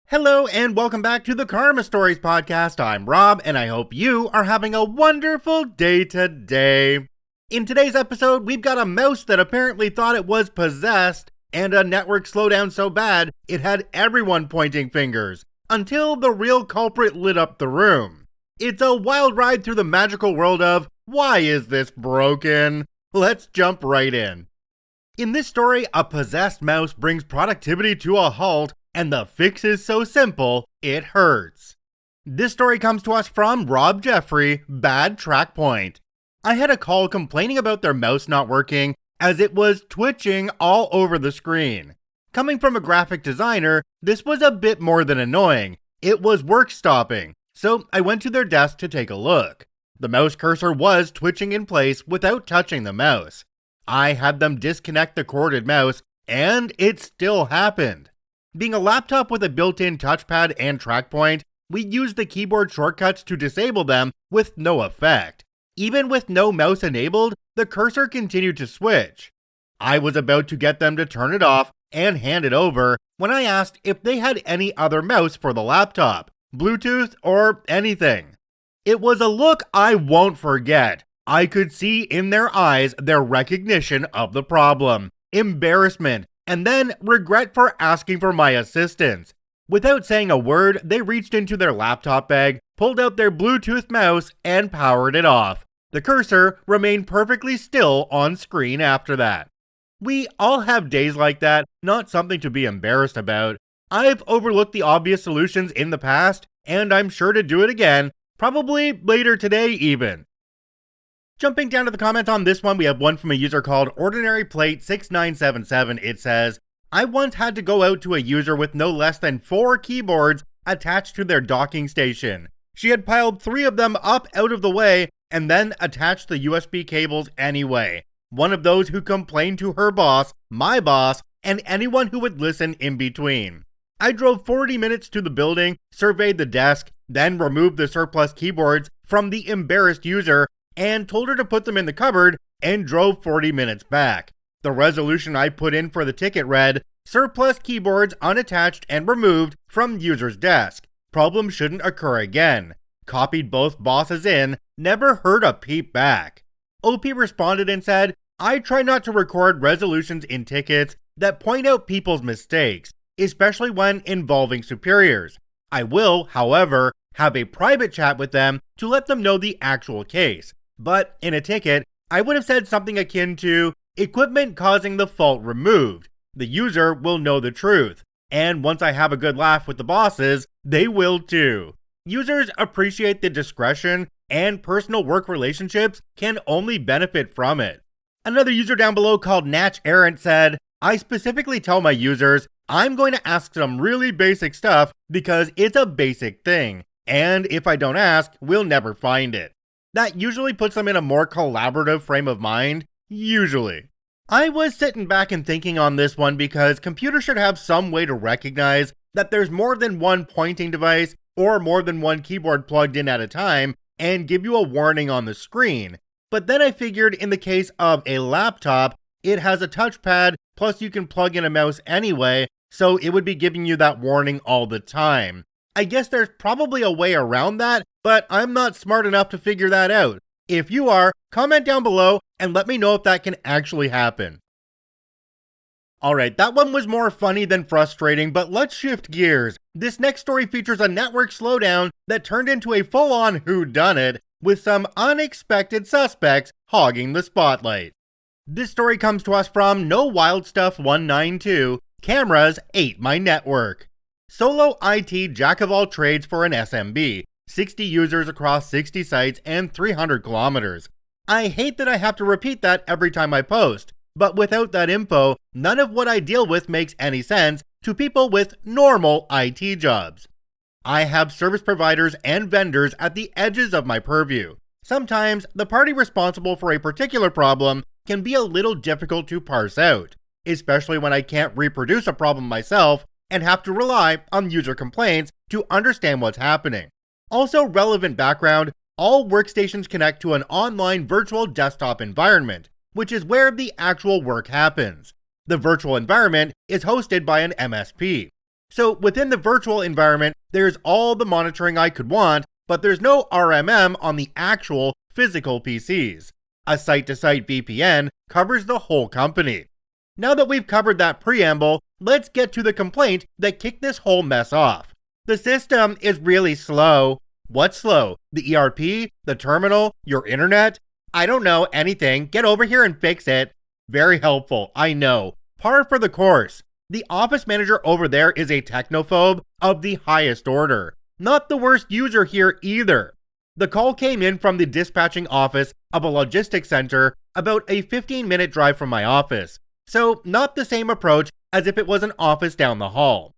Hello and welcome back to the Karma Stories podcast. I'm Rob and I hope you are having a wonderful day today. In today's episode, we've got a mouse that apparently thought it was possessed and a network slowdown so bad it had everyone pointing fingers until the real culprit lit up the room. It's a wild ride through the magical world of why is this broken? Let's jump right in. In this story, a possessed mouse brings productivity to a halt, and the fix is so simple, it hurts. This story comes to us from Rob Jeffrey, Bad Track Point. I had a call complaining about their mouse not working as it was twitching all over the screen. Coming from a graphic designer, this was a bit more than annoying. It was work stopping, so I went to their desk to take a look. The mouse cursor was twitching in place without touching the mouse. I had them disconnect the corded mouse, and it still happened. Being a laptop with a built-in touchpad and track point, we used the keyboard shortcuts to disable them with no effect. Even with no mouse enabled, the cursor continued to switch. I was about to get them to turn it off and hand it over when I asked if they had any other mouse for the laptop, Bluetooth, or anything. It was a look I won't forget. I could see in their eyes their recognition of the problem, embarrassment, and then regret for asking for my assistance. Without saying a word, they reached into their laptop bag, pulled out their Bluetooth mouse, and powered it off. The cursor remained perfectly still on screen after that. We all have days like that, not something to be embarrassed about. I've overlooked the obvious solutions in the past, and I'm sure to do it again, probably later today even. Jumping down to the comments on this one, we have one from a user called OrdinaryPlate6977. It says, I once had to go out to a user with no less than 4 keyboards attached to their docking station. She had piled 3 of them up out of the way and then attached the USB cables anyway. One of those who complained to her boss, my boss, and anyone who would listen in between. I drove 40 minutes to the building, surveyed the desk, then removed the surplus keyboards from the embarrassed user and told her to put them in the cupboard and drove 40 minutes back. The resolution I put in for the ticket read, surplus keyboards unattached and removed from user's desk. Problem shouldn't occur again. Copied both bosses in, never heard a peep back. OP responded and said, I try not to record resolutions in tickets that point out people's mistakes, especially when involving superiors. I will, however, have a private chat with them to let them know the actual case. But in a ticket, I would have said something akin to, equipment causing the fault removed. The user will know the truth. And once I have a good laugh with the bosses, they will too. Users appreciate the discretion, and personal work relationships can only benefit from it. Another user down below called Natch Errant said, I specifically tell my users, I'm going to ask some really basic stuff because it's a basic thing. And if I don't ask, we'll never find it. That usually puts them in a more collaborative frame of mind, usually. I was sitting back and thinking on this one because computers should have some way to recognize that there's more than one pointing device or more than one keyboard plugged in at a time and give you a warning on the screen. But then I figured in the case of a laptop, it has a touchpad, plus you can plug in a mouse anyway, so it would be giving you that warning all the time. I guess there's probably a way around that, but I'm not smart enough to figure that out. If you are, comment down below and let me know if that can actually happen. Alright, that one was more funny than frustrating, but let's shift gears. This next story features a network slowdown that turned into a full-on whodunit, with some unexpected suspects hogging the spotlight. This story comes to us from NoWildStuff192, Kamra's Ate My Network. Solo IT jack of all trades for an SMB, 60 users across 60 sites and 300 kilometers. I hate that I have to repeat that every time I post, but without that info, none of what I deal with makes any sense to people with normal IT jobs. I have service providers and vendors at the edges of my purview. Sometimes, the party responsible for a particular problem can be a little difficult to parse out, especially when I can't reproduce a problem myself and have to rely on user complaints to understand what's happening. Also relevant background, all workstations connect to an online virtual desktop environment, which is where the actual work happens. The virtual environment is hosted by an MSP. So within the virtual environment, there's all the monitoring I could want, but there's no RMM on the actual physical PCs. A site-to-site VPN covers the whole company. Now that we've covered that preamble, let's get to the complaint that kicked this whole mess off. The system is really slow. What's slow? The ERP? The terminal? Your internet? I don't know anything. Get over here and fix it. Very helpful, I know. Par for the course. The office manager over there is a technophobe of the highest order. Not the worst user here either. The call came in from the dispatching office of a logistics center about a 15-minute drive from my office. So not the same approach as if it was an office down the hall.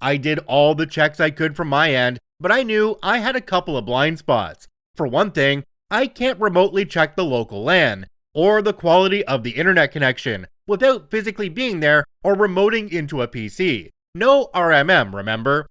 I did all the checks I could from my end, but I knew I had a couple of blind spots. For one thing, I can't remotely check the local LAN, or the quality of the internet connection, without physically being there or remoting into a PC. No RMM, remember?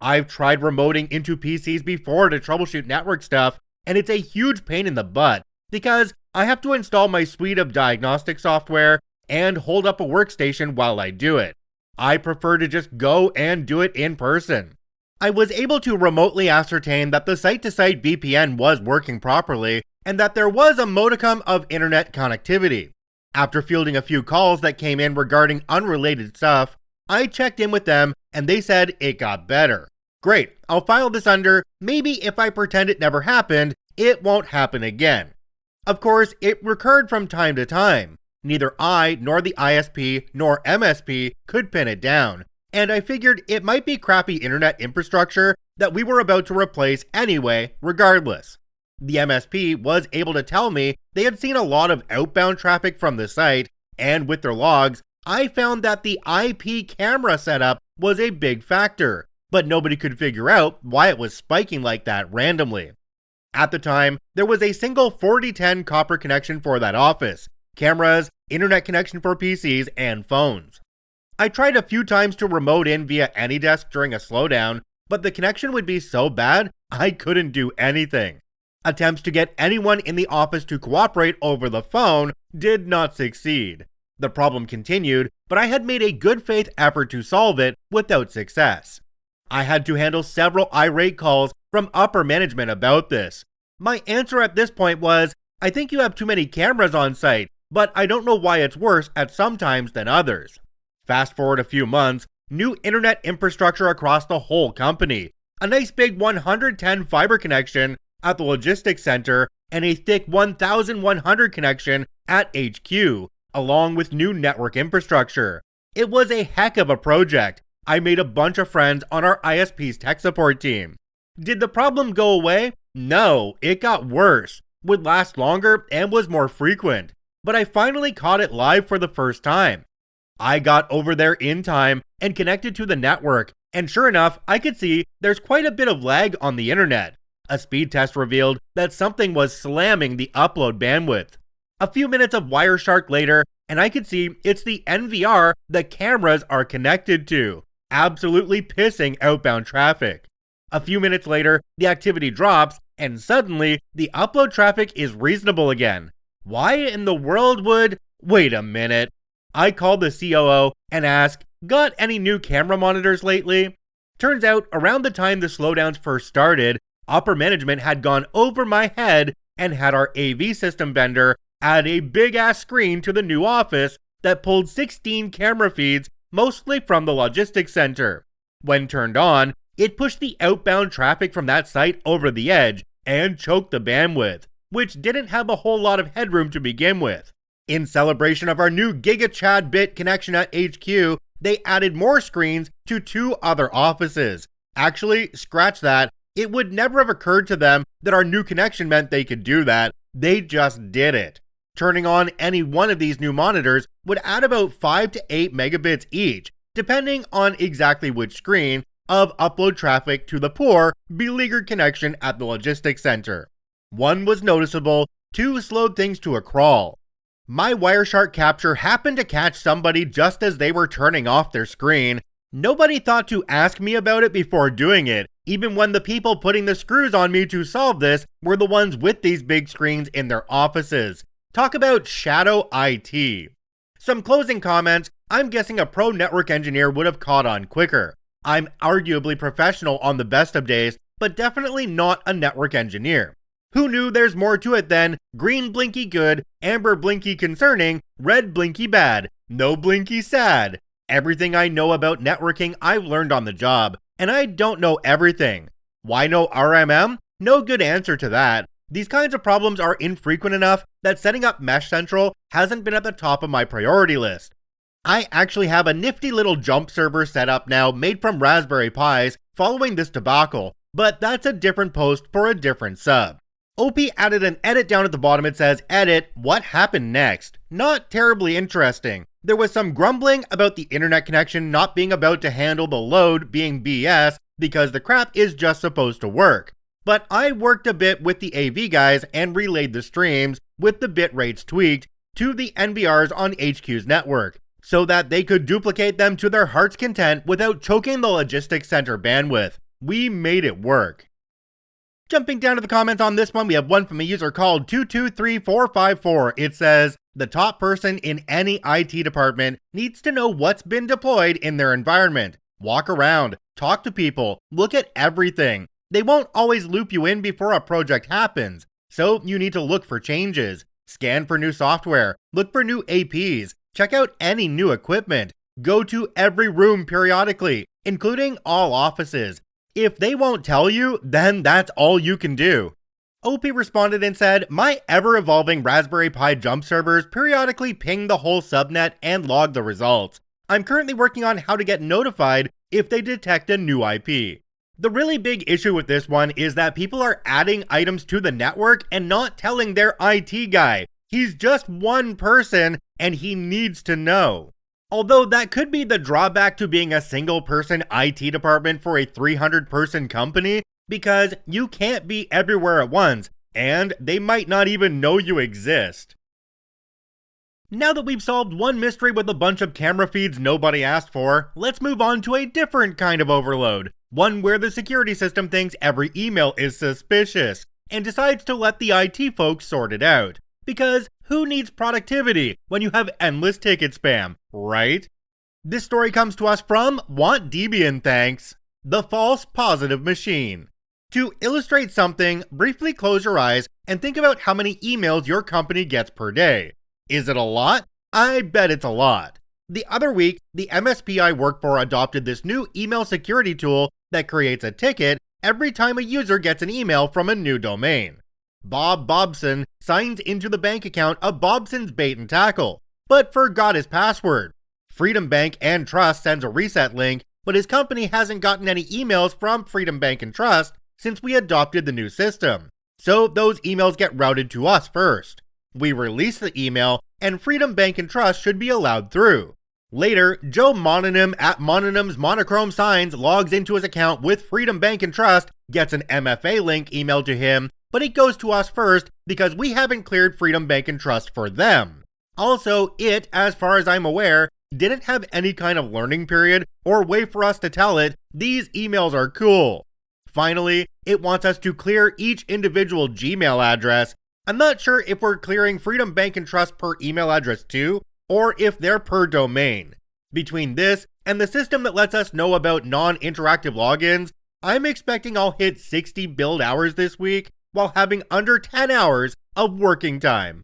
I've tried remoting into PCs before to troubleshoot network stuff, and it's a huge pain in the butt, because I have to install my suite of diagnostic software and hold up a workstation while I do it. I prefer to just go and do it in person. I was able to remotely ascertain that the site-to-site VPN was working properly, and that there was a modicum of internet connectivity. After fielding a few calls that came in regarding unrelated stuff, I checked in with them and they said it got better. Great, I'll file this under, maybe if I pretend it never happened, it won't happen again. Of course, it recurred from time to time. Neither I nor the ISP nor MSP could pin it down, and I figured it might be crappy internet infrastructure that we were about to replace anyway, regardless. The MSP was able to tell me they had seen a lot of outbound traffic from the site, and with their logs, I found that the IP camera setup was a big factor, but nobody could figure out why it was spiking like that randomly. At the time, there was a single 4010 copper connection for that office, cameras, internet connection for PCs, and phones. I tried a few times to remote in via AnyDesk during a slowdown, but the connection would be so bad, I couldn't do anything. Attempts to get anyone in the office to cooperate over the phone did not succeed. The problem continued, but I had made a good faith effort to solve it without success. I had to handle several irate calls from upper management about this. My answer at this point was, I think you have too many cameras on site, but I don't know why it's worse at some times than others. Fast forward a few months, new internet infrastructure across the whole company, a nice big 110 fiber connection at the logistics center, and a thick 1100 connection at HQ, along with new network infrastructure. It was a heck of a project. I made a bunch of friends on our ISP's tech support team. Did the problem go away? No, it got worse, would last longer, and was more frequent. But I finally caught it live for the first time. I got over there in time and connected to the network, and sure enough, I could see there's quite a bit of lag on the internet. A speed test revealed that something was slamming the upload bandwidth. A few minutes of Wireshark later, and I could see it's the NVR the cameras are connected to, absolutely pissing outbound traffic. A few minutes later, the activity drops, and suddenly, the upload traffic is reasonable again. Why in the world would... Wait a minute. I called the COO and asked, got any new camera monitors lately? Turns out, around the time the slowdowns first started, upper management had gone over my head and had our AV system vendor add a big-ass screen to the new office that pulled 16 camera feeds, mostly from the logistics center. When turned on, it pushed the outbound traffic from that site over the edge and choked the bandwidth, which didn't have a whole lot of headroom to begin with. In celebration of our new GigaChad bit connection at HQ, they added more screens to 2 other offices. Actually, scratch that. It would never have occurred to them that our new connection meant they could do that. They just did it. Turning on any one of these new monitors would add about 5 to 8 megabits each, depending on exactly which screen, of upload traffic to the poor, beleaguered connection at the logistics center. 1 was noticeable, 2 slowed things to a crawl. My Wireshark capture happened to catch somebody just as they were turning off their screen. Nobody thought to ask me about it before doing it, even when the people putting the screws on me to solve this were the ones with these big screens in their offices. Talk about shadow IT. Some closing comments. I'm guessing a pro network engineer would have caught on quicker. I'm arguably professional on the best of days, but definitely not a network engineer. Who knew there's more to it than green blinky good, amber blinky concerning, red blinky bad, no blinky sad. Everything I know about networking I've learned on the job, and I don't know everything. Why no RMM? No good answer to that. These kinds of problems are infrequent enough that setting up Mesh Central hasn't been at the top of my priority list. I actually have a nifty little jump server set up now made from Raspberry Pis following this debacle, but that's a different post for a different sub. OP added an edit down at the bottom. It says, edit, what happened next? Not terribly interesting. There was some grumbling about the internet connection not being about to handle the load being BS because the crap is just supposed to work. But I worked a bit with the AV guys and relayed the streams with the bit rates tweaked to the NBRs on HQ's network, so that they could duplicate them to their heart's content without choking the logistics center bandwidth. We made it work. Jumping down to the comments on this one, we have one from a user called 223454. It says, the top person in any IT department needs to know what's been deployed in their environment. Walk around, talk to people, look at everything. They won't always loop you in before a project happens, so you need to look for changes. Scan for new software, look for new APs, check out any new equipment, go to every room periodically, including all offices. If they won't tell you, then that's all you can do. OP responded and said, my ever-evolving Raspberry Pi jump servers periodically ping the whole subnet and log the results. I'm currently working on how to get notified if they detect a new IP. The really big issue with this one is that people are adding items to the network and not telling their IT guy. He's just one person and he needs to know. Although that could be the drawback to being a single person IT department for a 300-person company, because you can't be everywhere at once, and they might not even know you exist. Now that we've solved one mystery with a bunch of camera feeds nobody asked for, let's move on to a different kind of overload. One where the security system thinks every email is suspicious, and decides to let the IT folks sort it out. Because who needs productivity when you have endless ticket spam, right? This story comes to us from Want Debian Thanks, the false positive machine. To illustrate something, briefly close your eyes and think about how many emails your company gets per day. Is it a lot? I bet it's a lot. The other week, the MSP I work for adopted this new email security tool that creates a ticket every time a user gets an email from a new domain. Bob Bobson signs into the bank account of Bobson's Bait and Tackle, but forgot his password. Freedom Bank and Trust sends a reset link, but his company hasn't gotten any emails from Freedom Bank and Trust since we adopted the new system. So those emails get routed to us first. We release the email, and Freedom Bank and Trust should be allowed through. Later, Joe Mononym at Mononym's Monochrome Signs logs into his account with Freedom Bank and Trust, gets an MFA link emailed to him, but it goes to us first because we haven't cleared Freedom Bank and Trust for them. Also, it, as far as I'm aware, didn't have any kind of learning period or way for us to tell it, these emails are cool. Finally, it wants us to clear each individual Gmail address. I'm not sure if we're clearing Freedom Bank and Trust per email address too, or if they're per domain. Between this and the system that lets us know about non-interactive logins, I'm expecting I'll hit 60 build hours this week while having under 10 hours of working time.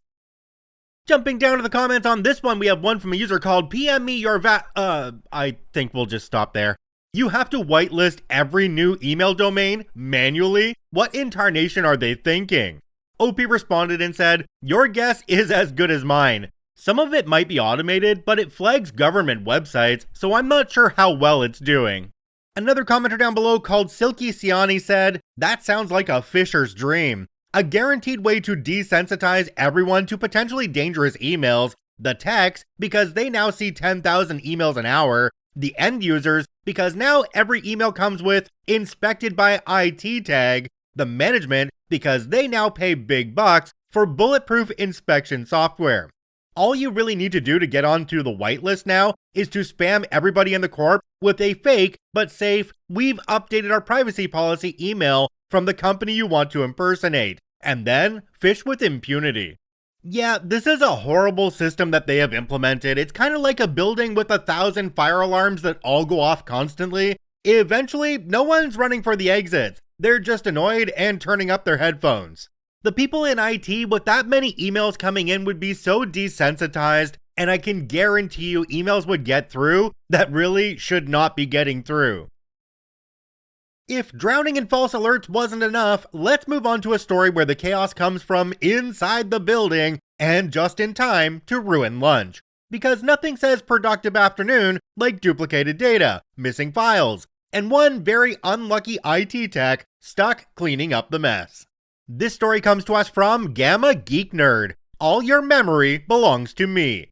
Jumping down to the comments on this one, we have one from a user called PM me your I think we'll just stop there. You have to whitelist every new email domain manually? What in tarnation are they thinking? OP responded and said, your guess is as good as mine. Some of it might be automated, but it flags government websites, so I'm not sure how well it's doing. Another commenter down below called Silky Siani said, that sounds like a fisher's dream. A guaranteed way to desensitize everyone to potentially dangerous emails, the techs, because they now see 10,000 emails an hour, the end users, because now every email comes with inspected by IT tag, the management, because they now pay big bucks for bulletproof inspection software. All you really need to do to get onto the whitelist now is to spam everybody in the corp with a fake but safe, we've updated our privacy policy email from the company you want to impersonate, and then fish with impunity. Yeah, this is a horrible system that they have implemented. It's kind of like a building with 1,000 fire alarms that all go off constantly. Eventually, no one's running for the exits. They're just annoyed and turning up their headphones. The people in IT with that many emails coming in would be so desensitized, and I can guarantee you emails would get through that really should not be getting through. If drowning in false alerts wasn't enough, let's move on to a story where the chaos comes from inside the building and just in time to ruin lunch. Because nothing says productive afternoon like duplicated data, missing files, and one very unlucky IT tech stuck cleaning up the mess. This story comes to us from Gamma Geek Nerd. All your memory belongs to me.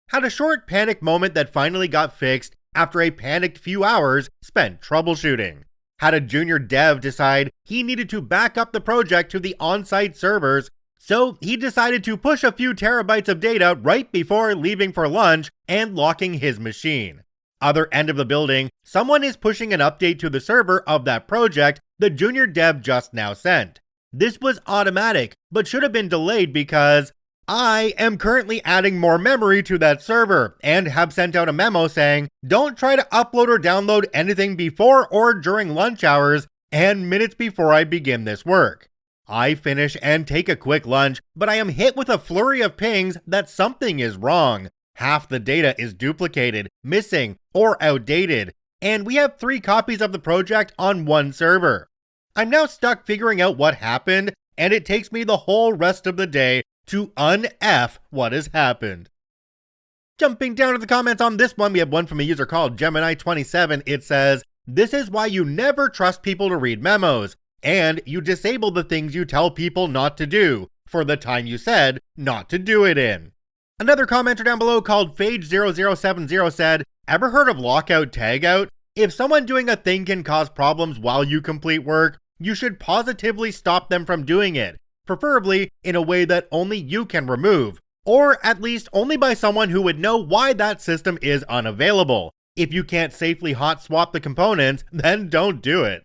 Had a short panic moment that finally got fixed after a panicked few hours spent troubleshooting. Had a junior dev decide he needed to back up the project to the on-site servers, so he decided to push a few terabytes of data right before leaving for lunch and locking his machine. Other end of the building, someone is pushing an update to the server of that project the junior dev just now sent. This was automatic, but should have been delayed because I am currently adding more memory to that server and have sent out a memo saying, don't try to upload or download anything before or during lunch hours and minutes before I begin this work. I finish and take a quick lunch, but I am hit with a flurry of pings that something is wrong. Half the data is duplicated, missing, or outdated, and we have 3 copies of the project on one server. I'm now stuck figuring out what happened, and it takes me the whole rest of the day to un-F what has happened. Jumping down to the comments on this one, we have one from a user called Gemini27. It says, this is why you never trust people to read memos, and you disable the things you tell people not to do for the time you said not to do it in. Another commenter down below called Phage0070 said, ever heard of lockout tagout? If someone doing a thing can cause problems while you complete work, you should positively stop them from doing it, preferably in a way that only you can remove, or at least only by someone who would know why that system is unavailable. If you can't safely hot swap the components, then don't do it.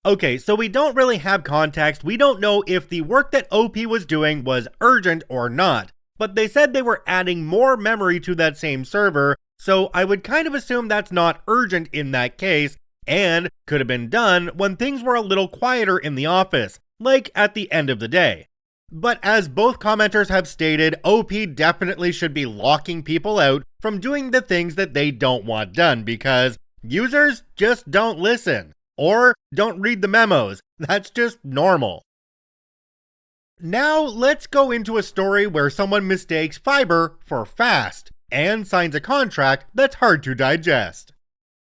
Okay, so we don't really have context. We don't know if the work that OP was doing was urgent or not, but they said they were adding more memory to that same server, so I would kind of assume that's not urgent in that case, and could have been done when things were a little quieter in the office, like at the end of the day. But as both commenters have stated, OP definitely should be locking people out from doing the things that they don't want done because users just don't listen or don't read the memos. That's just normal. Now let's go into a story where someone mistakes fiber for fast and signs a contract that's hard to digest.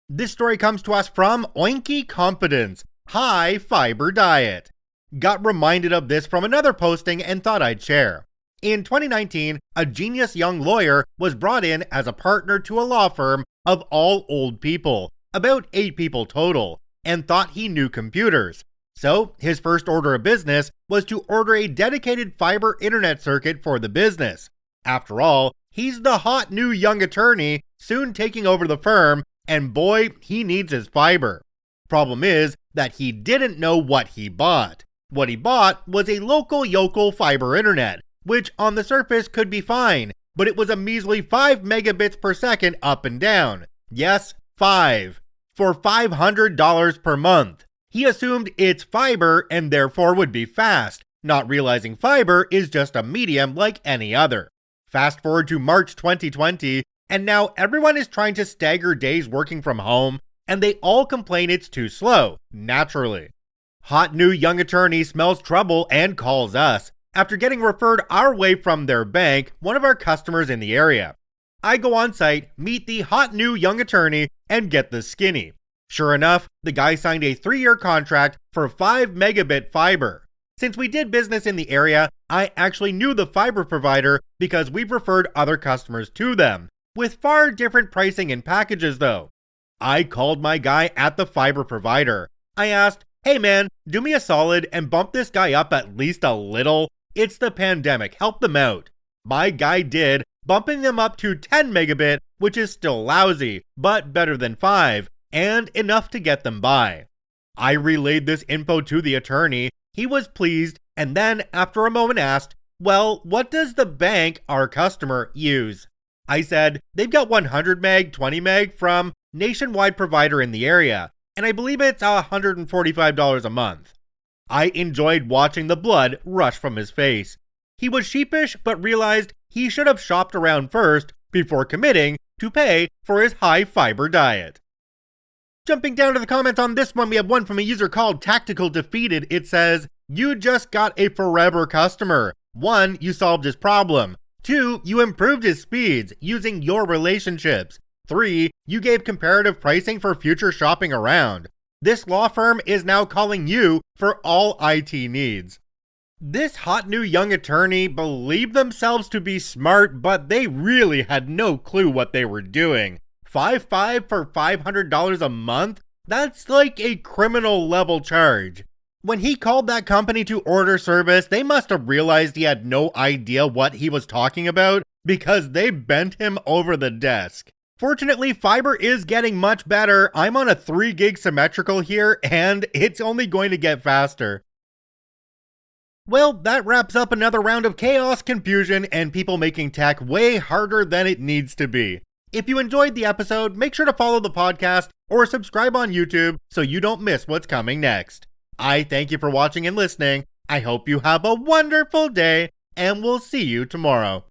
This story comes to us from Oinky Confidence, High Fiber Diet. Got reminded of this from another posting and thought I'd share. In 2019, a genius young lawyer was brought in as a partner to a law firm of all old people, about 8 people total, and thought he knew computers. So his first order of business was to order a dedicated fiber internet circuit for the business. After all, he's the hot new young attorney soon taking over the firm, and boy, he needs his fiber. Problem is that he didn't know what he bought. What he bought was a local yokel fiber internet, which on the surface could be fine, but it was a measly 5 megabits per second up and down. Yes, 5. For $500 per month. He assumed it's fiber and therefore would be fast, not realizing fiber is just a medium like any other. Fast forward to March 2020, and now everyone is trying to stagger days working from home, and they all complain it's too slow, naturally. Hot new young attorney smells trouble and calls us, after getting referred our way from their bank, one of our customers in the area. I go on site, meet the hot new young attorney, and get the skinny. Sure enough, the guy signed a 3-year contract for 5 megabit fiber. Since we did business in the area, I actually knew the fiber provider because we've referred other customers to them, with far different pricing and packages though. I called my guy at the fiber provider. I asked, hey man, do me a solid and bump this guy up at least a little. It's the pandemic, help them out. My guy did, bumping them up to 10 megabit, which is still lousy, but better than 5, and enough to get them by. I relayed this info to the attorney, he was pleased, and then after a moment asked, well, what does the bank, our customer, use? I said, they've got 100 meg, 20 meg from nationwide provider in the area. and I believe it's $145 a month. I enjoyed watching the blood rush from his face. He was sheepish, but realized he should have shopped around first before committing to pay for his high-fiber diet. Jumping down to the comments on this one, we have one from a user called Tactical Defeated. It says, "You just got a forever customer. 1, you solved his problem. 2, you improved his speeds using your relationships. 3, you gave comparative pricing for future shopping around. This law firm is now calling you for all IT needs." This hot new young attorney believed themselves to be smart, but they really had no clue what they were doing. 5.5 for $500 a month? That's like a criminal level charge. When he called that company to order service, they must have realized he had no idea what he was talking about because they bent him over the desk. Fortunately, fiber is getting much better. I'm on a 3 gig symmetrical here, and it's only going to get faster. Well, that wraps up another round of chaos, confusion, and people making tech way harder than it needs to be. If you enjoyed the episode, make sure to follow the podcast or subscribe on YouTube so you don't miss what's coming next. I thank you for watching and listening. I hope you have a wonderful day, and we'll see you tomorrow.